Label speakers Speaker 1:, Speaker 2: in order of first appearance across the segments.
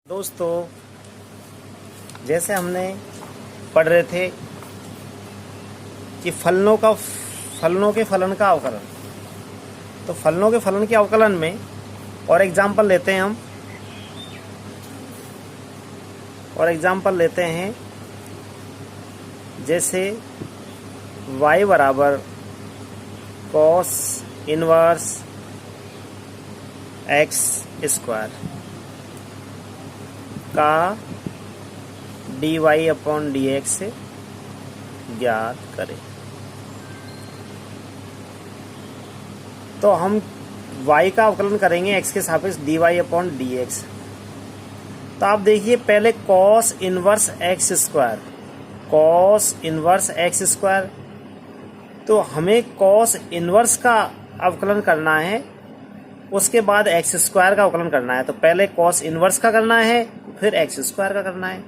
Speaker 1: दोस्तों, जैसे हमने पढ़ रहे थे कि फलनों के फलन का अवकलन। तो फलनों के फलन के अवकलन में और एग्जाम्पल लेते हैं जैसे y बराबर कॉस इनवर्स एक्स स्क्वायर का dy अपॉन dx से ज्ञात करें। तो हम y का अवकलन करेंगे x के सापेक्ष dy अपॉन dx। तो आप देखिए, पहले cos इनवर्स एक्स स्क्वायर, तो हमें cos इनवर्स का अवकलन करना है, उसके बाद एक्स स्क्वायर का अवकलन करना है। तो पहले cos इनवर्स का करना है, फिर एक्स स्क्वायर का करना है।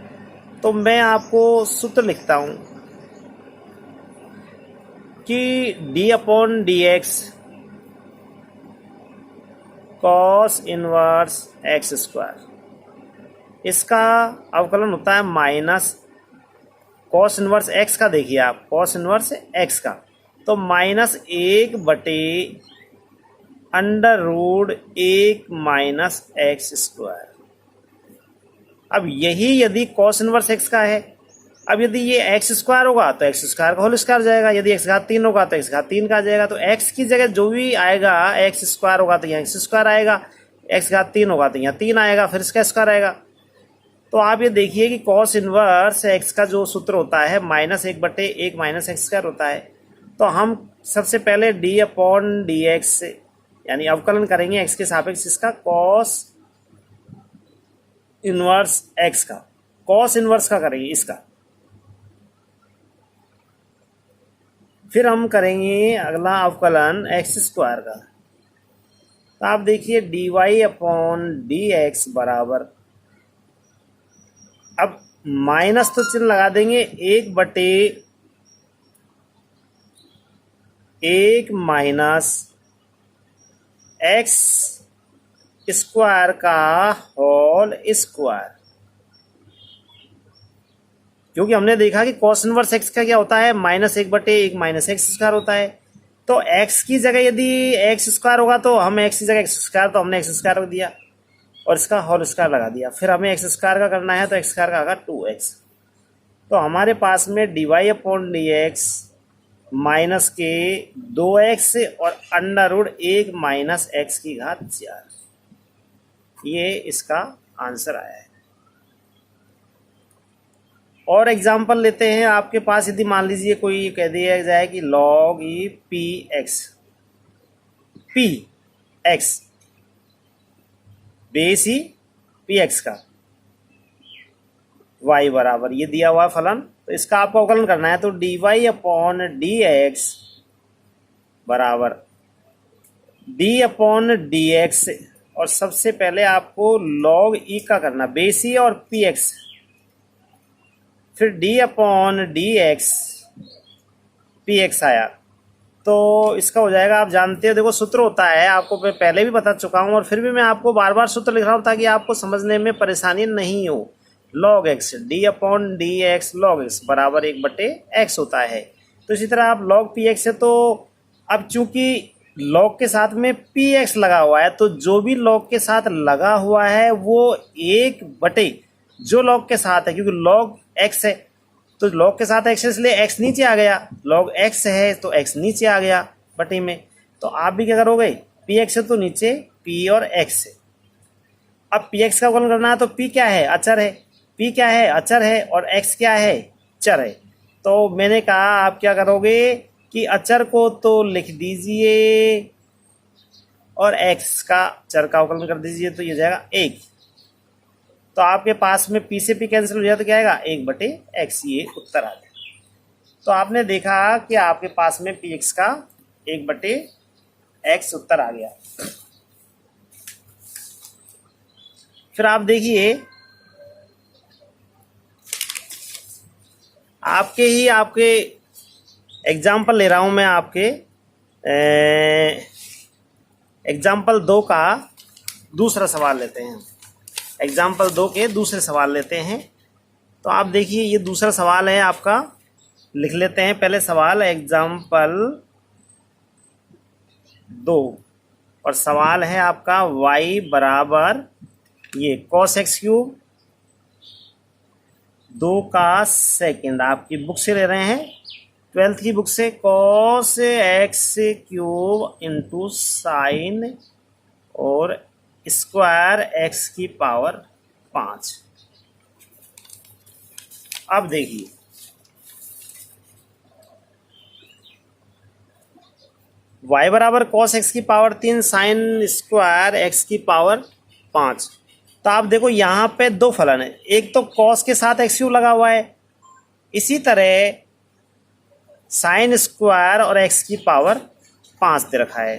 Speaker 1: तो मैं आपको सूत्र लिखता हूं कि d upon D x cos inverse x square, इसका अवकलन होता है माइनस कॉस इनवर्स एक्स का। देखिए आप, कॉस इनवर्स एक्स का तो माइनस 1/√1 माइनस एक्स स्क्वायर। अब यही यदि कॉस इनवर्स एक्स का है, अब यदि ये एक्स स्क्वायर होगा तो एक्स स्क्वायर का होल स्क्वायर जाएगा, यदि एक्स घात 3 होगा तो एक्स घात 3 का आ जाएगा। तो एक्स की जगह जो भी आएगा, एक्स स्क्वायर होगा तो यहाँ एक्स स्क्वायर आएगा, एक्स घात 3 होगा तो यहाँ 3 आएगा, फिर इसका स्क्वायर आएगा। तो आप ये देखिए कि कॉस इनवर्स एक्स का जो सूत्र होता है माइनस 1/1 माइनस एक्स स्क्वायर होता है। तो हम सबसे पहले डी अपॉन डी एक्स यानी अवकलन करेंगे एक्स के सापेक्ष इसका कॉस इनवर्स एक्स का, कॉस इनवर्स का करेंगे इसका। फिर हम करेंगे अगला अवकलन एक्स स्क्वायर का। तो आप देखिए D Y upon D X बराबर, अब माइनस तो चिन्ह लगा देंगे, 1/1 माइनस एक्स स्क्वायर का होल स्क्वायर। क्योंकि हमने देखा कि कॉस इनवर्स एक्स का क्या होता है, माइनस 1/1 माइनस एक्स स्क्वायर होता है। तो एक्स की जगह यदि एक्स स्क्वायर होगा तो हम एक्स की जगह एक्स स्क्वायर, तो हमने एक्स स्क्वायर रख दिया और इसका होल स्क्वायर लगा दिया। फिर हमें एक्स स्क्वायर का करना है तो एक्स स्क्वायर का होगा 2x। तो हमारे पास में dy upon D x minus के 2x और √1 माइनस एक्स की घात 4, ये इसका आंसर आया है। और एग्जाम्पल लेते हैं। आपके पास यदि मान लीजिए कोई कह दिया जाए कि log e px बेस ही px का y बराबर ये दिया हुआ फलन, तो इसका आपको अवकलन करना है। तो dy अपॉन डी एक्स बराबर d अपॉन डी एक्स, और सबसे पहले आपको log e का करना, बेस ही और px, फिर d upon D x px आया। तो इसका हो जाएगा, आप जानते हो, देखो सूत्र होता है, आपको मैं पहले भी बता चुका हूं और फिर भी मैं आपको बार बार सूत्र लिख रहा हूं ताकि आपको समझने में परेशानी नहीं हो। log x, d upon D x log x बराबर 1/x होता है। तो इसी तरह आप log px है, तो अब चूंकि log के साथ में px लगा हुआ है, तो जो भी log के साथ लगा हुआ है वो 1/, जो log के साथ है, क्योंकि log x है तो log के साथ x है इसलिए x नीचे आ गया, log x है तो x नीचे आ गया बटे में। तो आप भी क्या करोगे, px है तो नीचे p और x है। अब px का अवकलन करना है, तो p क्या है, अचर है, p क्या है, अचर है, और x क्या है, चर है। तो मैंने कहा आप क्या करोगे कि अचर को तो लिख दीजिए और x का चर का अवकलन कर दीजिए, तो ये जाएगा 1। तो आपके पास में p से p कैंसिल हो जाए तो क्या आएगा, 1/x, ये उत्तर आ गया। तो आपने देखा कि आपके पास में px का 1/x उत्तर आ गया। फिर आप देखिए, आपके एग्जाम्पल ले रहा हूं मैं, आपके एग्जाम्पल 2 का दूसरा सवाल लेते हैं। एग्जाम्पल 2 के दूसरे सवाल लेते हैं। तो आप देखिए ये दूसरा सवाल है आपका, लिख लेते हैं पहले सवाल एग्जाम्पल 2, और सवाल है आपका y बराबर ये cos x क्यूब 2 का सेकंड, आपकी बुक से ले रहे हैं 12th की बुक से, cos x cube into sine और स्क्वायर x की पावर 5। अब देखिए y बराबर cos x की पावर 3 साइन स्क्वायर x की पावर 5। तो आप देखो यहाँ पे दो फलन है, एक तो cos के साथ x क्यूब लगा हुआ है, इसी तरह साइन स्क्वायर और x की पावर 5 दे रखा है।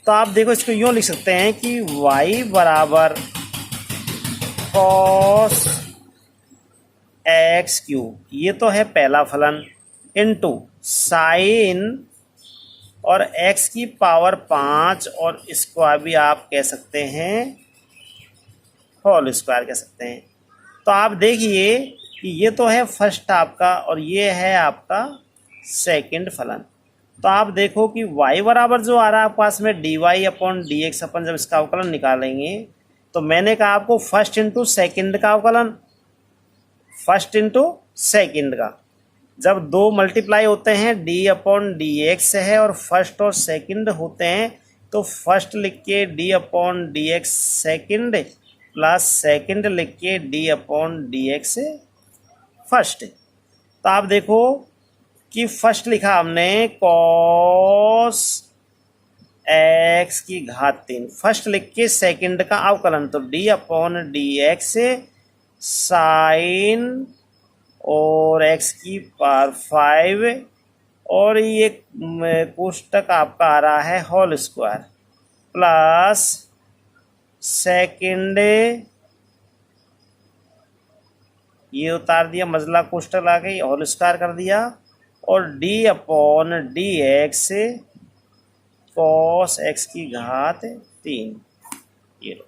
Speaker 1: तो आप देखो इसको यूँ लिख सकते हैं कि y बराबर cos x क्यूब, ये तो है पहला फलन, इनटू साइन और x की पावर 5 और स्क्वायर भी आप कह सकते हैं, होल स्क्वायर कह सकते हैं। तो आप देखिए कि ये तो है फर्स्ट आपका और ये है आपका सेकंड फलन। तो आप देखो कि y बराबर जो आ रहा है पास में dy अपॉन डी एक्स, अपन जब इसका अवकलन निकालेंगे तो मैंने कहा आपको फर्स्ट इंटू सेकेंड का अवकलन, फर्स्ट इंटू सेकेंड का, जब दो मल्टीप्लाई होते हैं d अपॉन डी एक्स है और फर्स्ट और सेकंड होते हैं तो फर्स्ट लिख के d upon D x second plus second लिख के d upon D x first. तो आप देखो कि फर्स्ट लिखा हमने cos x की घात 3, फर्स्ट लिख के सेकेंड का अवकलन, तो d upon D x sine और x की पावर 5 और ये कोष्टक आपका आ रहा है होल स्क्वायर प्लस सेकेंड, ये उतार दिया मजला कोष्टक ला गई, होल स्क्वायर कर दिया, और d upon D x cos x की घात 3, ये लो।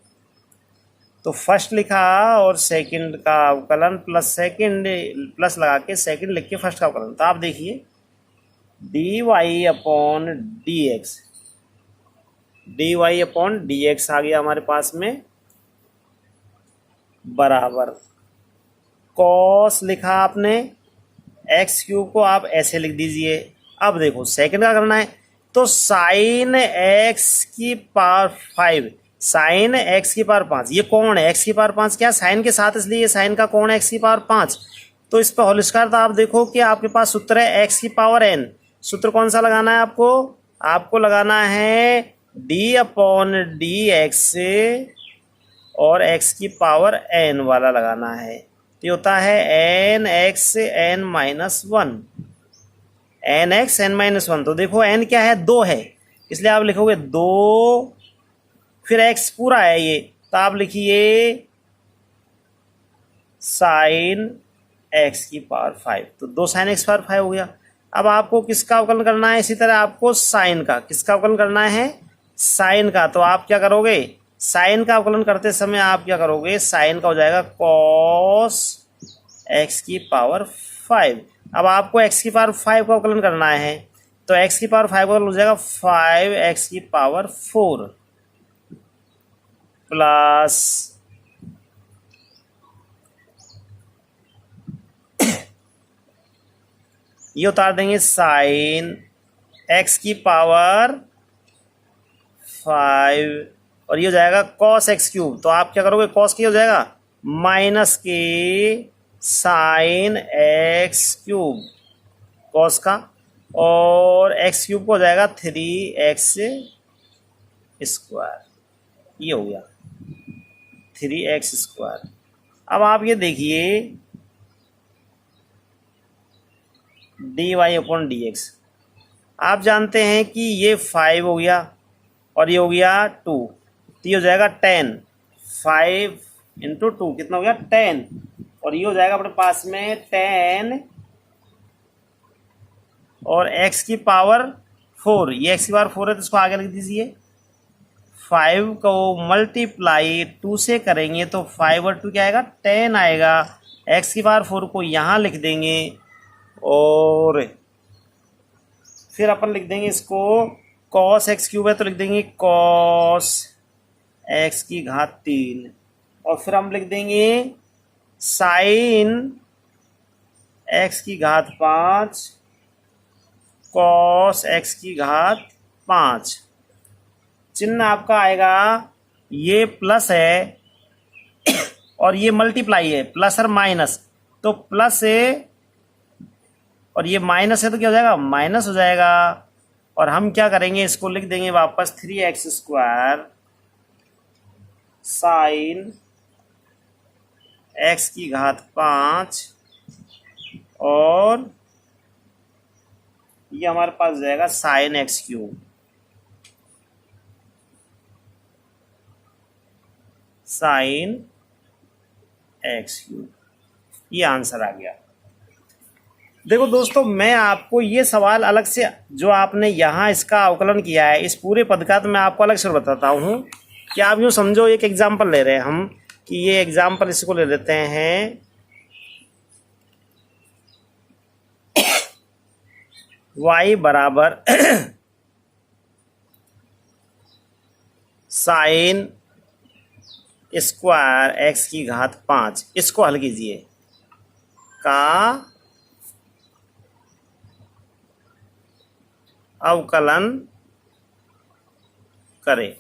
Speaker 1: तो फर्स्ट लिखा और सेकंड का अवकलन प्लस सेकंड प्लस लगा के सेकंड लिख के फर्स्ट का अवकलन। तो आप देखिए D Y upon D x, d Y upon D x आ गया हमारे पास में, बराबर कॉस लिखा आपने एक्स क्यूब को आप ऐसे लिख दीजिए। अब देखो सेकंड का करना है तो साइन एक्स की पावर 5, साइन एक्स की पावर 5, ये कौन है एक्स की पावर 5, क्या साइन के साथ, इसलिए साइन का कौन है एक्स की पावर 5, तो इस पर होल स्क्वायर। तो आप देखो कि आपके पास सूत्र है एक्स की पावर n, सूत्र कौन सा लगाना है आपको, आपको लगाना है डी अपॉन डी एक्स और एक्स की पावर n वाला लगाना है। तो होता है N X N minus 1, N X N minus 1। तो देखो n क्या है, 2 है, इसलिए आप लिखोगे 2 फिर x पूरा है ये, तो आप लिखिए साइन x की पावर 5, तो 2 साइन एक्स पावर 5 हो गया। अब आपको किसका अवकलन करना है, इसी तरह आपको साइन का, किसका अवकलन करना है, साइन का। तो आप क्या करोगे, साइन का अवकलन करते समय आप क्या करोगे, साइन का हो जाएगा कॉस x की पावर 5। अब आपको x की पावर 5 का अवकलन करना है तो x की पावर 5 का हो जाएगा 5x की पावर 4 प्लस ये उतार देंगे साइन x की पावर 5 और ये हो जाएगा cos x क्यूब। तो आप क्या करोगे, cos की हो जाएगा माइनस के साइन x क्यूब cos का, और x क्यूब को हो जाएगा 3x स्क्वायर, ये हो गया 3x स्क्वायर। अब आप ये देखिए D Y upon D X, आप जानते हैं कि ये 5 हो गया और ये हो गया 2, तो ये हो जाएगा 10, 5 इंटू 2 कितना हो गया 10, और ये हो जाएगा अपने पास में 10 और x की पावर 4, ये x की पावर 4 है तो इसको आगे लिख दीजिए 5 को मल्टीप्लाई 2 से करेंगे तो 5 और 2 क्या आएगा 10 आएगा। x की पावर 4 को यहाँ लिख देंगे और फिर अपन लिख देंगे इसको cos x क्यूब है तो लिख देंगे cos x की घात 3 और फिर हम लिख देंगे sin x की घात 5 cos x की घात 5। चिन्ह आपका आएगा, ये प्लस है और ये मल्टीप्लाई है, प्लस और माइनस, तो प्लस है और ये माइनस है तो क्या हो जाएगा माइनस हो जाएगा। और हम क्या करेंगे इसको लिख देंगे वापस 3x² साइन x की घात 5 और ये हमारे पास जाएगा साइन x³ साइन x³। ये आंसर आ गया। देखो दोस्तों, मैं आपको ये सवाल अलग से जो आपने यहाँ इसका अवकलन किया है इस पूरे पद का, तो मैं आपको अलग से बताता हूँ कि आप यूँ समझो एक एग्जाम्पल ले रहे हैं हम, कि ये एग्जाम्पल इसको ले लेते हैं y बराबर साइन स्क्वायर x की घात 5। इसको हल कीजिए का अवकलन करें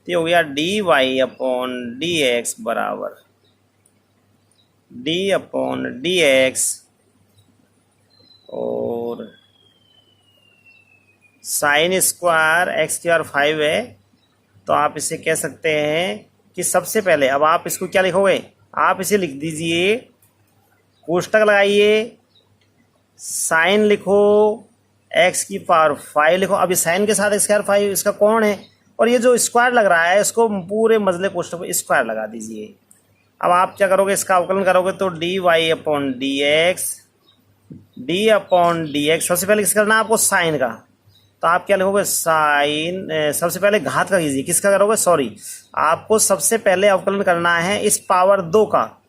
Speaker 1: तो हो गया dy/dx बराबर d/dx और साइन स्क्वायर x की और 5 है तो आप इसे कह सकते हैं कि सबसे पहले अब आप इसको क्या लिखोगे, आप इसे लिख दीजिए, कोष्टक लगाइए, साइन लिखो, x की पावर 5 लिखो। अब इस साइन के साथ x की पावर 5 इसका कौन है, और ये जो स्क्वायर लग रहा है इसको पूरे मजले कोष्टक पर स्क्वायर लगा दीजिए। अब आप क्या करोगे, इसका अवकलन करोगे तो dy/dx सबसे पहले किसका करना है आपको, साइन का, तो आप क्या लिखोगे साइन, सबसे पहले घात का कीजिए, किसका करोगे, सॉरी आपको सबसे पहले अवकलन करना है इस पावर 2 का,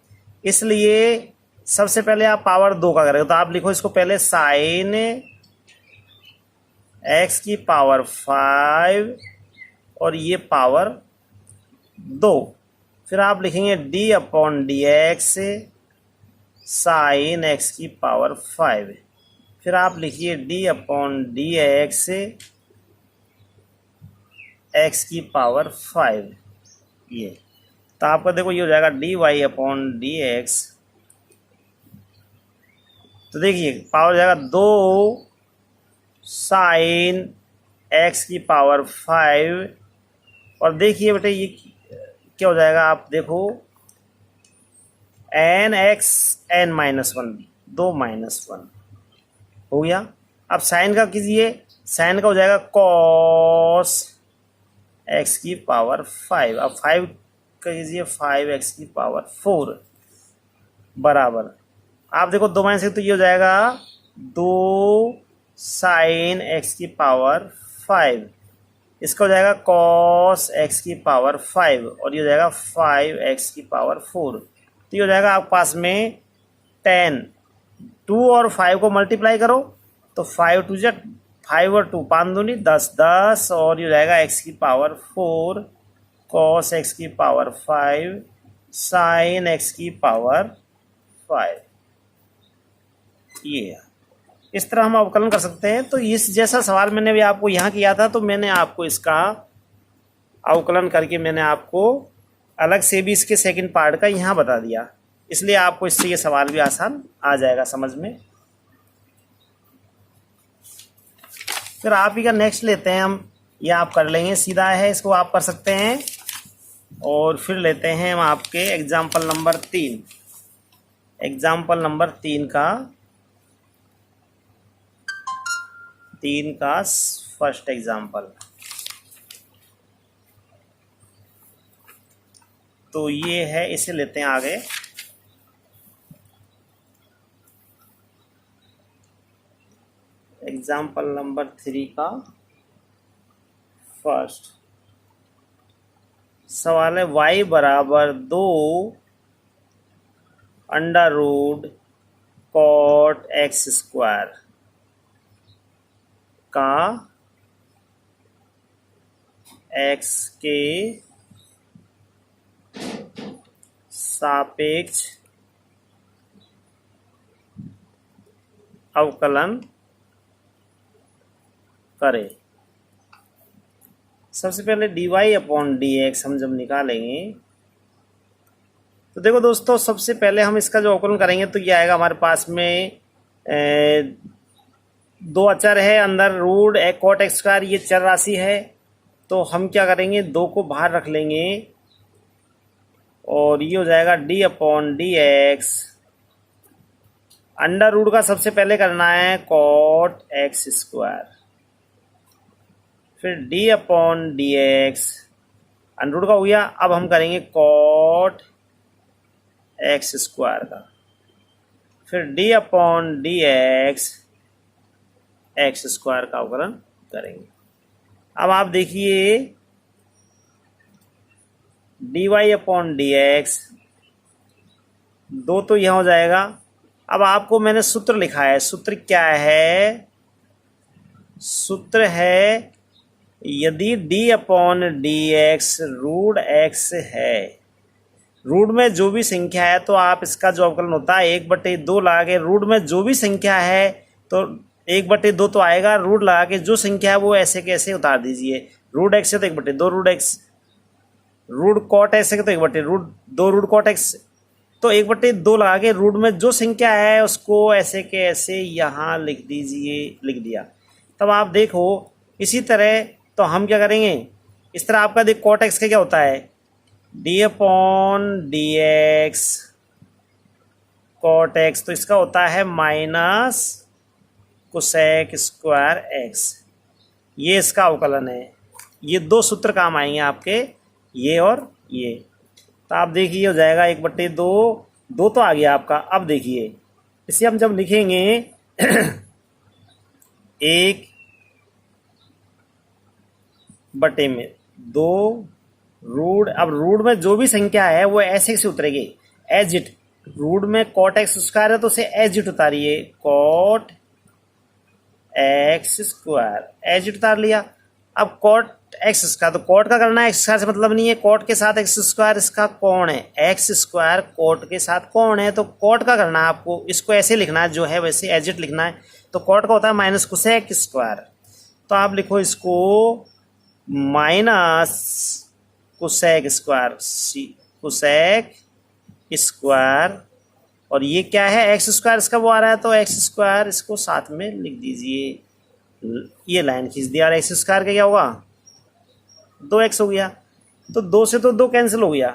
Speaker 1: इसलिए सबसे पहले आप पावर 2 का करेंगे तो आप लिखो इसको पहले साइन x की पावर 5 और ये पावर 2, फिर आप लिखेंगे d/dx साइन x की पावर 5, फिर आप लिखिए d/dx x की पावर 5। ये तो आपका देखो ये हो जाएगा dy/dx, तो देखिए पावर हो जाएगा 2 साइन x की पावर 5 और देखिए बेटे ये क्या हो जाएगा, आप देखो n(x(n-1) 2 -1 हो गया। अब साइन का कीजिए, साइन का हो जाएगा cos x की पावर 5, अब 5 का कीजिए 5x की पावर 4 बराबर, आप देखो 2 -1 तो ये हो जाएगा 2 साइन x की पावर 5, इसका हो जाएगा cos x की पावर 5 और ये हो जाएगा 5x की पावर 4, तो ये हो जाएगा आपके पास में 10। 2 और 5 को मल्टीप्लाई करो तो 5 2 जा 5 और 2 5 दूनी 10 10 और ये हो जाएगा x की पावर 4 cos x की पावर 5 साइन x की पावर 5। ये इस तरह हम अवकलन कर सकते हैं। तो इस जैसा सवाल मैंने भी आपको यहाँ किया था, तो मैंने आपको इसका अवकलन करके मैंने आपको अलग से भी इसके सेकंड पार्ट का यहाँ बता दिया, इसलिए आपको इससे ये सवाल भी आसान आ जाएगा समझ में। फिर आप ही का नेक्स्ट लेते हैं हम, ये आप कर लेंगे, सीधा है इसको आप कर सकते हैं। और फिर लेते हैं हम आपके एग्जाम्पल नंबर 3, एग्जाम्पल नंबर 3 का फर्स्ट एग्जाम्पल। तो ये है, इसे लेते हैं आगे। एग्जाम्पल नंबर 3 का फर्स्ट, सवाल है y बराबर 2 under root cot x square का x के सापेक्ष अवकलन करें। सबसे पहले dy अपॉन dx हम जब निकालेंगे तो देखो दोस्तों, सबसे पहले हम इसका जो अवकलन करेंगे तो ये आएगा हमारे पास में दो अचर है अंदर रूट कॉट एक्स स्क्वायर, ये चर राशि है। तो हम क्या करेंगे, दो को बाहर रख लेंगे और ये हो जाएगा D upon D X. Under root का सबसे पहले करना है कॉट एक्स स्क्वायर, फिर D upon D X, under root का हो गया। अब हम करेंगे कॉट एक्स स्क्वायर का, फिर D upon D x x square का अवकलन करेंगे। अब आप देखिए D Y upon D x, दो तो यह हो जाएगा। अब आपको मैंने सूत्र लिखा है, सूत्र क्या है, सूत्र है यदि d upon D x root x है, रूट में जो भी संख्या है तो आप इसका जो अवकलन होता है 1/2 लगा के, रूट में जो भी संख्या है तो 1/2 तो आएगा, रूट लगा के जो संख्या है वो ऐसे कैसे उतार दीजिए। रूट एक्स है तो 1/2 root x, root cot x है तो 1/2 रूट 2 रूट कॉट एक्स, तो 1/2 लगा के रूट में जो संख्या है उसको ऐसे के ऐसे यहाँ लिख दीजिए, लिख दिया। तब आप देखो इसी तरह तो हम क्या करेंगे, इस तरह आपका देख कॉट एक्स का क्या होता है, D upon D x cot x, तो इसका होता है माइनस कोसेक स्क्वायर एक्स। ये इसका अवकलन है। ये दो सूत्र काम आएंगे आपके, ये और ये। तो आप देखिए हो जाएगा 1/2, 2 तो आ गया आपका। अब देखिए इसे हम जब लिखेंगे 1/2 रूट, अब रूट में जो भी संख्या है वो ऐसे से उतरेगी एज इट। रूट में कॉट एक्स स्क्वायर है तो उसे एज इट उतारिए, cot x square as it उतार लिया। अब कॉट एक्स स्क्वायर, तो कॉट का करना है, एक्स स्क्वायर से मतलब नहीं है, कॉट के साथ एक्स स्क्वायर इसका कौन है, एक्स स्क्वायर कॉट के साथ कौन है, तो कॉट का करना है आपको, इसको ऐसे लिखना है जो है वैसे एज इट लिखना है। तो कॉट का होता है माइनस कोसेक स्क्वायर, तो आप लिखो इसको minus cosec square, cosec square, और ये क्या है एक्स स्क्वायर, इसका वो आ रहा है तो एक्स स्क्वायर इसको साथ में लिख दीजिए। ये लाइन खींच दिया और एक्स स्क्वायर का क्या होगा 2x हो गया। तो 2 से तो 2 कैंसिल हो गया,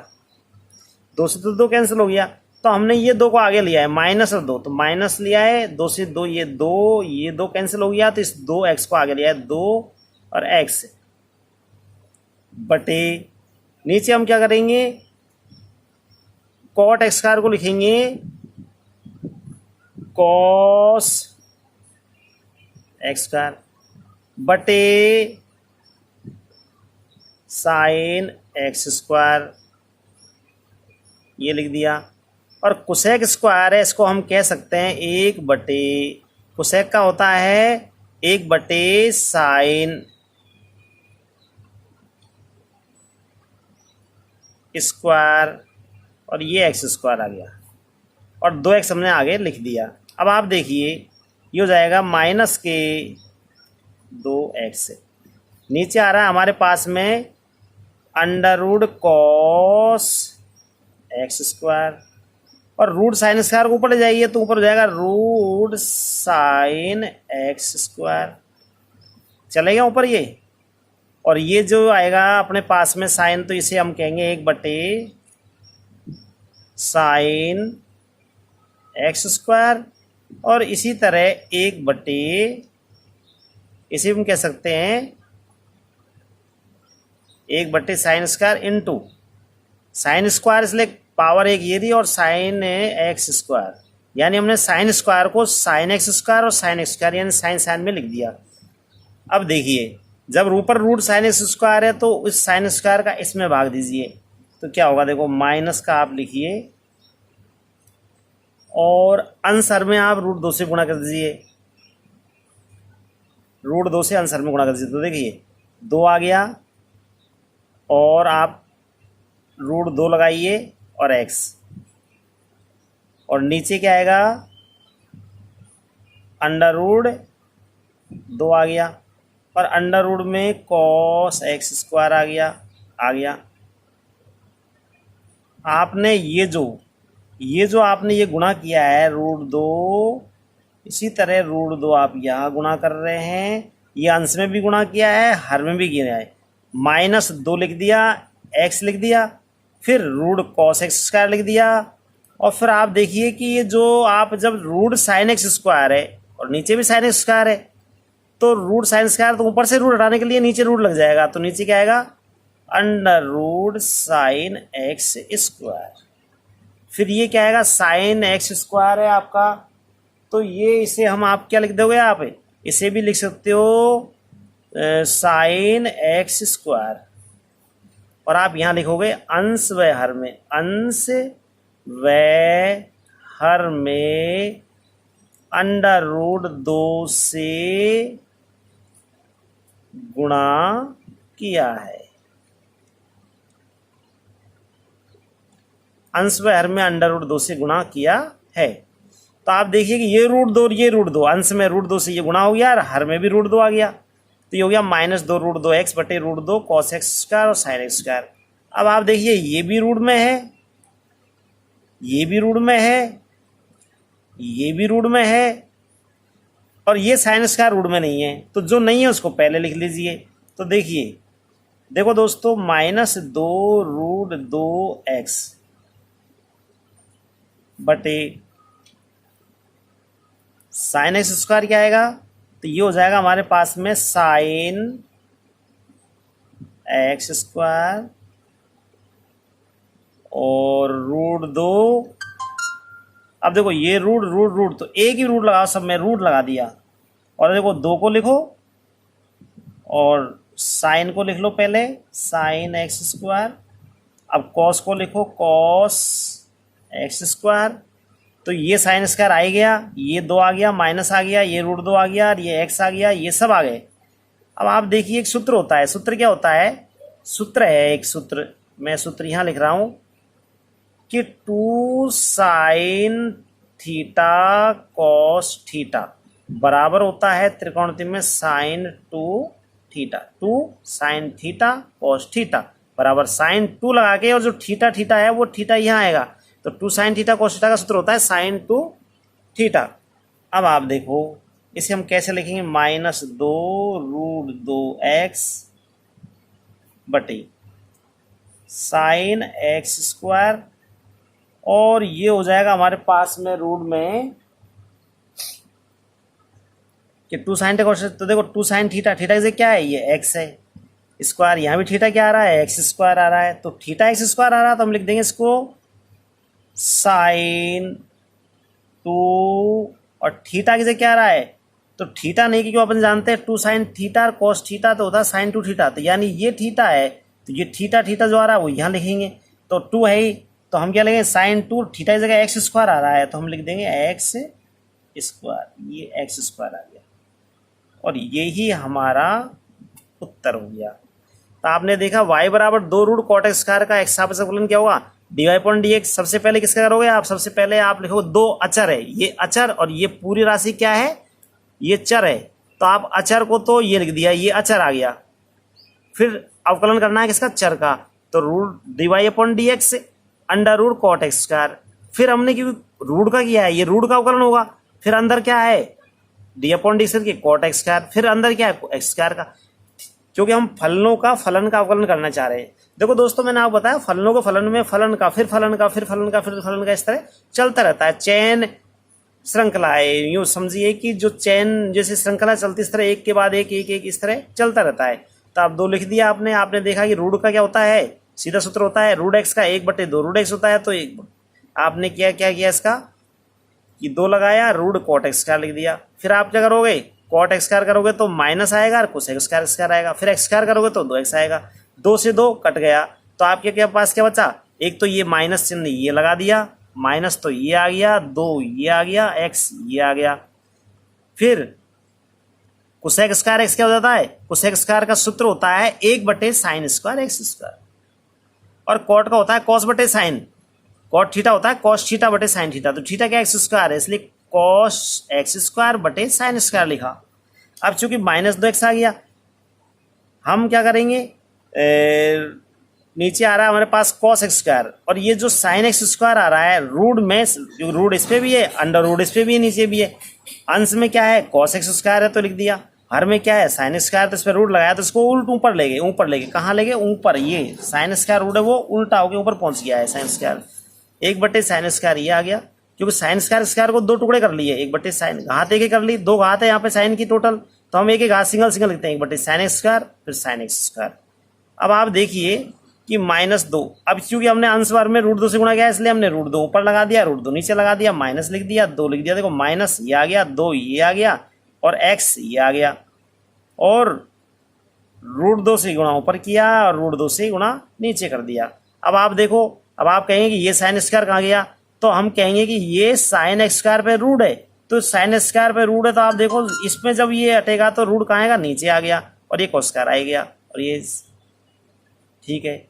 Speaker 1: 2 से तो 2 कैंसिल हो गया। तो हमने ये 2 को आगे लिया है माइनस और 2, तो माइनस लिया है 2 से 2, ये 2 कैंसिल हो गया, तो इस 2x को आगे लिया है 2 और x बटे नीचे हम क्या करेंगे कॉट एक्स स्क्वायर को लिखेंगे कॉस एक्स स्क्वायर बटे साइन एक्स स्क्वायर, ये लिख दिया। और कोसेक स्क्वायर है, इसको हम कह सकते हैं 1/, कोसेक का होता है 1/, साइन स्क्वायर, और ये एक्स स्क्वायर आ गया और 2x हमने आगे लिख दिया। अब आप देखिए ये हो जाएगा माइनस के 2x, नीचे आ रहा है हमारे पास में under root cos x square, और रूट साइन स्क्वायर को ऊपर ले जाइए तो ऊपर हो जाएगा रूट साइन एक्स स्क्वायर, चलेगा ऊपर ये। और ये जो आएगा अपने पास में साइन, तो इसे हम कहेंगे 1/, साइन एक्स स्क्वायर, और इसी तरह 1/, इसे हम कह सकते हैं 1/, sine square into sine square, इसलिए पावर 1 ये दी और साइन एक्स स्क्वायर, यानी हमने साइन स्क्वायर को साइन एक्स स्क्वायर और साइन एक्स स्क्वायर यानी साइन साइन में लिख दिया। अब देखिए जब ऊपर रूट साइन एक्स स्क्वायर है तो इस साइन स्क्वायर का इसमें भाग दीजिए, तो क्या होगा देखो, माइनस का आप लिखिए और आंसर में आप रूट 2 से गुणा कर दीजिए, रूट 2 से आंसर में गुणा कर दीजिए, तो देखिए 2 आ गया और आप रूट 2 लगाइए और एक्स, और नीचे क्या आएगा, अंडर रूट 2 आ गया और अंडर रूट में कॉस एक्स स्क्वायर आ गया। आपने ये जो आपने ये गुणा किया है रूट 2, इसी तरह रूट 2 आप यहाँ गुणा कर रहे हैं, ये अंश में भी गुणा किया है, हर में भी किया है, -2 लिख दिया, एक्स लिख दिया, फिर रूट कॉस एक्स स्क्वायर लिख दिया, और फिर आप देखिए कि ये जो आप जब रूट साइन एक्स स्क्वायर है और नीचे भी साइन एक्स स्क्वायर है, तो रूट साइन स्क्वायर, तो ऊपर से रूट हटाने के लिए नीचे रूट लग जाएगा, तो नीचे क्या आएगा, under root sine x square. फिर ये क्या आएगा, साइन एक्स स्क्वायर है आपका, तो ये इसे हम आप क्या लिख दोगे, आप इसे भी लिख सकते हो साइन एक्स स्क्वायर, और आप यहाँ लिखोगे अंश व हर में, अंश व हर में अंडर रूट 2 से गुणा किया है, अंश व हर में अंडर रूट 2 से गुणा किया है। तो आप देखिए कि ये रूट 2 ये रूट 2, अंश में रूट 2 से ये गुणा हो गया और हर में भी रूट 2 आ गया, तो ये हो गया -2 रूट 2 एक्स बटे रूट 2 कॉस एक्स स्क्वायर और साइन एक्स स्क्वायर। अब आप देखिए ये भी रूट में है, ये भी रूट में है, ये भी रूट में है, और ये साइन स्क्वायर रूट में नहीं है, तो जो नहीं है उसको पहले लिख लीजिए। तो देखिए, देखो दोस्तों, -2 रूट 2 एक्स बटे साइन एक्स स्क्वायर क्या आएगा, तो ये हो जाएगा हमारे पास में साइन एक्स स्क्वायर और रूट 2। अब देखो ये रूट तो एक ही रूट लगाओ, सब में रूट लगा दिया, और देखो 2 को लिखो और साइन को लिख लो पहले, साइन एक्स स्क्वायर, अब कॉस को लिखो कॉस एक्स स्क्वायर, तो ये साइन स्क्वायर आ गया, ये 2 आ गया, माइनस आ गया, ये रूट 2 आ गया और ये एक्स आ गया, ये सब आ गए। अब आप देखिए एक सूत्र होता है, सूत्र क्या होता है, सूत्र है एक सूत्र, मैं सूत्र यहाँ लिख रहा हूँ कि 2 साइन थीटा कॉस थीटा बराबर होता है त्रिकोणमिति में sine 2 theta, 2 sine theta cos theta बराबर साइन 2 लगा के, और जो थीटा थीटा है वो थीटा यहाँ आएगा, तो 2 साइन थीटा कॉस थीटा का सूत्र होता है साइन 2 थीटा। अब आप देखो इसे हम कैसे लिखेंगे, -2 रूट 2 एक्स बटे साइन एक्स स्क्वायर, और ये हो जाएगा हमारे पास में रूट में कि 2 साइन थीटा, तो देखो 2 साइन थीटा, थीटा से क्या है, ये एक्स है स्क्वायर, यहाँ भी थीटा क्या आ रहा है, एक्स स्क्वायर आ रहा है, तो थीटा एक्स स्क्वायर आ रहा है, तो हम लिख देंगे इसको साइन 2, और थीटा से क्या आ रहा है, तो थीटा नहीं, क्योंकि अपन जानते हैं 2 साइन थीटा और कॉस थीटा तो होता है साइन 2 थीटा, तो यानी ये थीटा है, तो ये थीटा थीटा जो आ रहा है वो यहाँ लिखेंगे, तो 2 है ही, तो हम क्या लेंगे साइन 2 थीटा की जगह एक्स स्क्वायर आ रहा है, तो हम लिख देंगे एक्स स्क्वायर, ये एक्स स्क्वायर आ गया, और यही हमारा उत्तर हो गया। तो आपने देखा y बराबर 2 रूट कॉट एक्स स्क्वायर का एक्स फलन क्या होगा, dy/dx। सबसे पहले किसका करोगे आप, सबसे पहले आप लिखोगे 2 अचर है, ये अचर और ये पूरी राशि क्या है, ये चर है, तो आप अचर को तो ये लिख दिया, ये अचर आ गया, फिर अवकलन करना है किसका, चर का, तो root dy/dx under root cot x square, फिर हमने क्योंकि रूट का किया है, ये रूट का अवकलन होगा, फिर अंदर क्या है dy/dx के कॉट एक्स स्क्वायर, फिर अंदर क्या है एक्स स्क्वायर का, क्योंकि हम फलनों का फलन का अवकलन करना चाह रहे हैं। देखो दोस्तों, मैंने आपको बताया फलनों को फलन में फलन का, फिर फलन का, फिर फलन का, फिर फलन का, इस तरह चलता रहता है, चैन श्रृंखला है, यूँ समझिए कि जो चैन जैसे श्रृंखला चलती इस तरह एक के बाद एक एक एक इस तरह चलता रहता है। तो आप 2 लिख दिया आपने, आपने देखा कि रूट का क्या होता है, सीधा सूत्र होता है रूट एक्स का 1/2 रूट एक्स होता है, तो एक आपने क्या किया इसका कि 2 लगाया, रूट कॉट एक्स का लिख दिया, फिर आप क्या करोगे कॉट एक्स स्क्वायर करोगे तो माइनस आएगा और कोसेक स्क्वायर स्क्वायर आएगा, फिर एक्स स्क्वायर करोगे तो 2x आएगा, 2 से 2 कट गया, तो आपके क्या पास क्या बचा, एक तो ये माइनस चिन्ह ये लगा दिया, माइनस तो ये आ गया, 2 ये आ गया, x ये आ गया। फिर कोसेक स्क्वायर एक्स क्या हो जाता है, कोसेक स्क्वायर का सूत्र होता है 1/sin स्क्वायर एक्स स्क्वायर, और कॉट का होता है कॉस बटे साइन, कॉट थीटा होता है कॉस थीटा बटे साइन थीटा, तो थीटा क्या एक्स स्क्वायर है, इसलिए कॉस एक्स स्क्वायर बटे साइन स्क्वायर लिखा। अब चूंकि -2x आ गया, हम क्या करेंगे, नीचे आ रहा है हमारे पास कॉस एक्स स्क्वायर, और ये जो साइन एक्स स्क्वायर आ रहा है रूट में, जो रूट इस पे भी है, अंडर रूट इस पे भी है, नीचे भी है, अंश में क्या है कॉस एक्स स्क्वायर है तो लिख दिया, हर में क्या है साइन स्क्वायर, तो इस पर रूट लगाया तो इसको उल्ट ऊपर ले गए, ऊपर ले गए, कहाँ ले गए ऊपर, ये साइन स्क्वायर रूट है वो उल्टा होकर ऊपर पहुंच गया है साइन स्क्वायर, 1/sin स्क्वायर ये आ गया, क्योंकि साइन स्क्वायर स्क्वायर को 2 टुकड़े कर लिए, 1/sin घात एक कर ली, 2 घात है यहाँ पे साइन की टोटल, तो हम एक एक घात सिंगल सिंगल लिखते हैं, 1/sin एक्स स्क्वायर फिर sin एक्स स्क्वायर। अब आप देखिए कि -2, अब क्योंकि हमने अंश बार में √2 से गुणा किया इसलिए हमने √2 ऊपर लगा दिया, √2 नीचे लगा दिया, माइनस लिख दिया, 2 लिख दिया, देखो माइनस ये आ गया, 2 ये आ गया, और x ये आ गया, और √2 से गुणा ऊपर किया और √2 से गुणा नीचे कर दिया। अब आप देखो, अब आप कहेंगे कि ये साइन स्क्वायर कहाँ गया, तो हम कहेंगे कि ये साइन एक्स स्क्वायर पे रूट है, तो साइन स्क्वायर पे रूट है, तो आप देखो इसमें जब ये हटेगा तो रूट कहाँ आएगा, नीचे आ गया, और ये कॉस स्क्वायर आ गया, और ये ठीक है।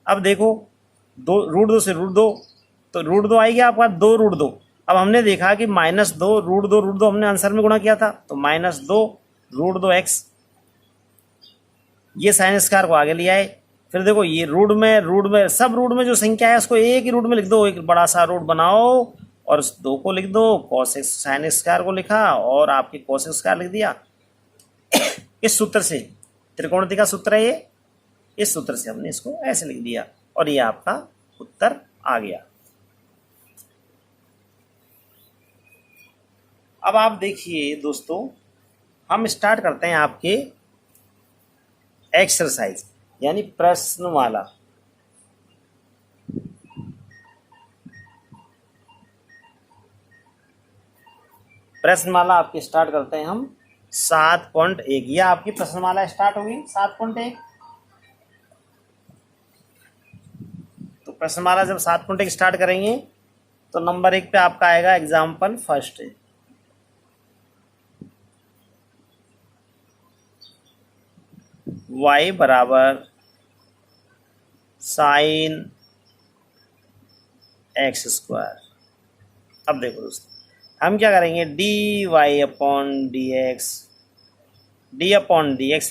Speaker 1: अब देखो √2 से √2, तो √2 आ गया आपका 2 √2। अब हमने देखा कि -2 √2 हमने आंसर में गुणा किया था, तो -2 √2x, ये साइन स्क्वायर को आगे लिया है। फिर देखो ये रूट में सब रूट में जो संख्या है उसको एक ही रूट में लिख दो, एक बड़ा सा रूट बनाओ और उस 2 को लिख दो, कॉस एक्स साइन स्क्वायर को लिखा और आपके कॉस स्क्वायर लिख दिया। इस सूत्र से, त्रिकोणमिति का सूत्र है ये, इस सूत्र से हमने इसको ऐसे लिख दिया और ये आपका उत्तर आ गया। अब आप देखिए दोस्तों, हम स्टार्ट करते हैं आपके एक्सरसाइज यानी प्रश्नमाला। प्रश्नमाला आपकी स्टार्ट करते हैं हम 7.1। यह आपकी प्रश्नमाला स्टार्ट होगी 7.1। तो प्रश्नमाला जब 7.1 स्टार्ट करेंगे तो नंबर 1 पे आपका आएगा एग्जाम्पल फर्स्ट। y बराबर साइन एक्स स्क्वायर। अब देखो दोस्तों, हम क्या करेंगे, dy/dx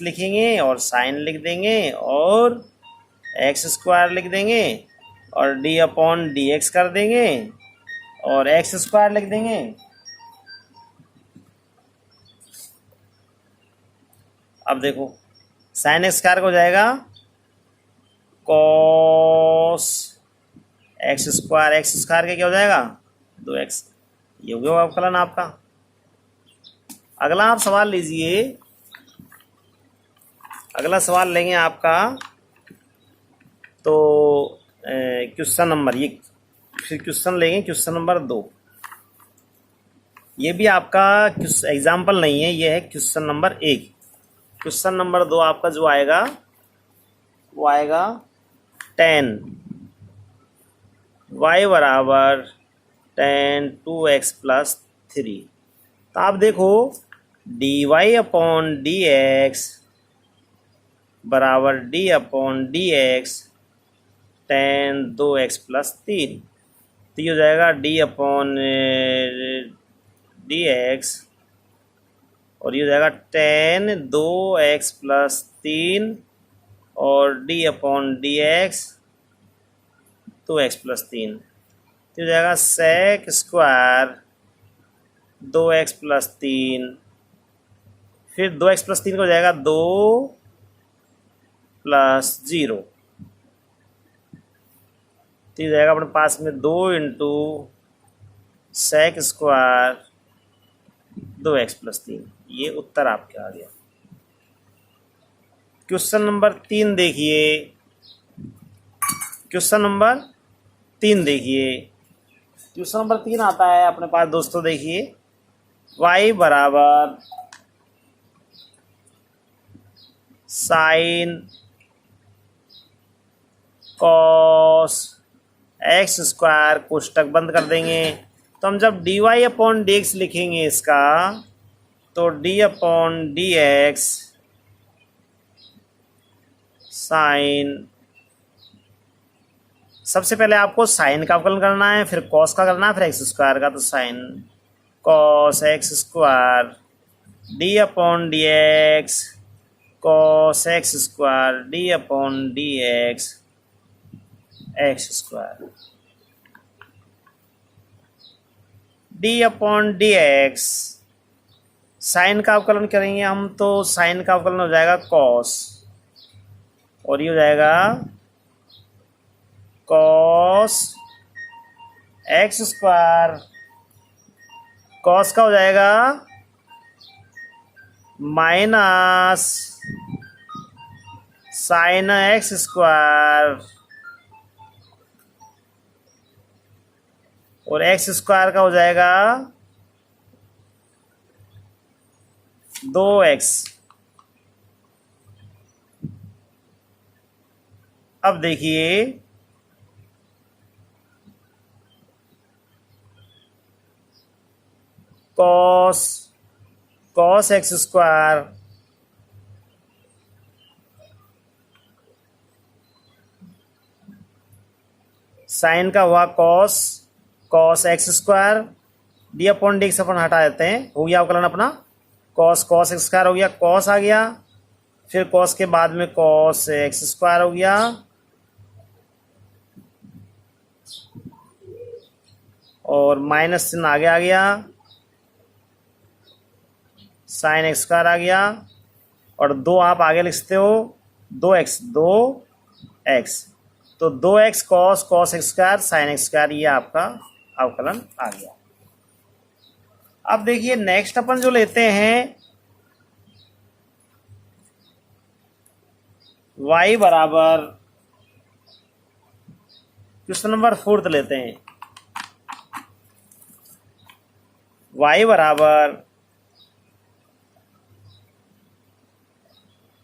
Speaker 1: लिखेंगे और साइन लिख देंगे और एक्स स्क्वायर लिख देंगे और d/dx कर देंगे और एक्स स्क्वायर लिख देंगे। अब देखो साइन एक्स स्क्वायर हो जाएगा कॉस एक्स स्क्वायर के क्या हो जाएगा 2x। ये हो गया अवकलन आपका। अगला आप सवाल लीजिए, अगला सवाल लेंगे आपका तो क्वेश्चन नंबर, ये फिर क्वेश्चन लेंगे क्वेश्चन नंबर 2। ये भी आपका एग्जाम्पल नहीं है, ये है क्वेश्चन नंबर 1। क्वेश्चन नंबर 2 आपका जो आएगा वो आएगा 10 y बराबर 10 2x + 3। तो आप देखो dy/dx बराबर d/dx 10 2x + 3। तो ये हो जाएगा d/dx और ये हो जाएगा 10 2x + 3 और d/dx 2x + 3। तो हो जाएगा sec स्क्वायर 2x + 3, फिर 2x + 3 को हो जाएगा 2 + 0। तो हो जाएगा अपने पास में 2 × sec स्क्वायर 2x + 3। ये उत्तर आपके आ गया। क्वेश्चन नंबर 3 देखिए, क्वेश्चन नंबर 3 देखिए। क्वेश्चन नंबर 3 आता है अपने पास दोस्तों, देखिए y बराबर साइन कॉस एक्स स्क्वायर, कोष्टक बंद कर देंगे। तो हम जब d Y upon D x लिखेंगे इसका, तो d upon D x sine, सबसे पहले आपको साइन का अवकलन करना है, फिर कॉस का करना है, फिर एक्स स्क्वायर का। तो sine cos x square d upon D x cos x square d upon D x x square d upon D x. Sine का अवकलन करेंगे हम, तो साइन का अवकलन हो जाएगा कॉस, और ये हो जाएगा कॉस एक्स स्क्वायर। कॉस का हो जाएगा माइनस साइन एक्स स्क्वायर, और एक्स स्क्वायर का हो जाएगा 2x। अब देखिए cos cos x square sine का हुआ cos cos x square d upon D x अपन हटा देते हैं, हो गया अवकलन अपना। कॉस कॉस एक्स स्क्वायर हो गया, कॉस आ गया, फिर कॉस के बाद में कॉस एक्स स्क्वायर हो गया, और माइनस चिन्ह आगे आ गया, साइन एक्स स्क्वायर आ गया, और 2 आप आगे लिखते हो 2x, तो 2x cos cos x square sign x square, ये आपका अवकलन आ गया। अब देखिए नेक्स्ट अपन जो लेते हैं y बराबर, क्वेश्चन नंबर 4 लेते हैं। y बराबर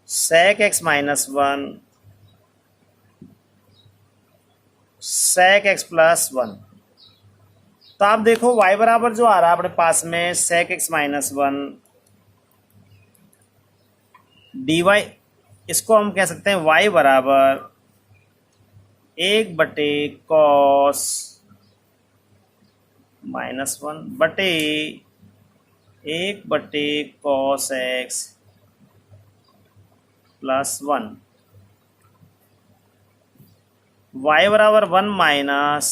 Speaker 1: sec x minus 1 sec x plus 1। तो आप देखो y बराबर जो आ रहा है अपने पास में sec x माइनस 1 dy, इसको हम कह सकते हैं y बराबर 1/cos माइनस 1 बटे 1/cos x प्लस 1। y बराबर 1 माइनस